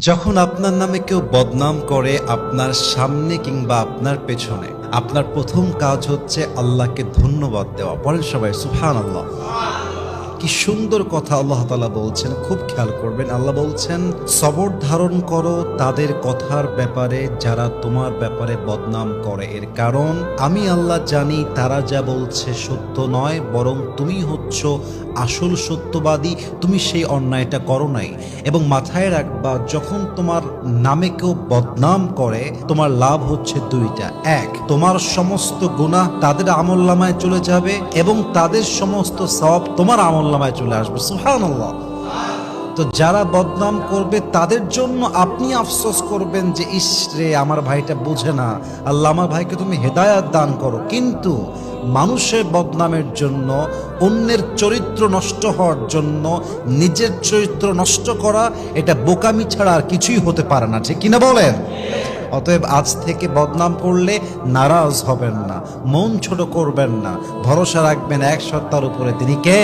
যখন আপনার নামে কেউ বদনাম করে আপনার সামনে কিংবা আপনার পেছনে, আপনার প্রথম কাজ হচ্ছে আল্লাহকে ধন্যবাদ দেওয়া। পড়েন সবাই সুবহানাল্লাহ। কি সুন্দর কথা আল্লাহ তাআলা বলছেন, খুব খেয়াল করবেন। আল্লাহ বলছেন, সবর ধারণ করো তাদের কথার ব্যাপারে যারা তোমার ব্যাপারে বদনাম করে। এর কারণ আমি আল্লাহ জানি তারা যা বলছে সত্য নয়, বরং তুমি হচ্ছ আসল সত্যবাদী। তুমি সেই অন্যায়টা করো নাই। এবং মাথায় রাখবা, যখন তোমার নামে কেউ বদনাম করে তোমার লাভ হচ্ছে দুইটা। এক, তোমার সমস্ত গুনাহ তাদের আমলনামায় চলে যাবে এবং তাদের সমস্ত সওয়াব তোমার আমলনামায় চলে আসবে। সুবহানাল্লাহ। তো যারা বদনাম করবে তাদের জন্য আপনি আফসোস করবেন যে ইস রে, আমার ভাইটা বোঝে না, আল্লাহ আমার ভাইকে তুমি হেদায়াত দান করো। কিন্তু মানুষের বদনামের জন্য, অন্যের চরিত্র নষ্ট হওয়ার জন্য নিজের চরিত্র নষ্ট করা, এটা বোকামি ছাড়া আর কিছুই হতে পারে না। ঠিক কিনা বলেন? অতএব আজ থেকে বদনাম করলে নারাজ হবেন না, মন ছোট করবেন না, ভরসা রাখবেন এক সত্তার উপরে, তিনি কে?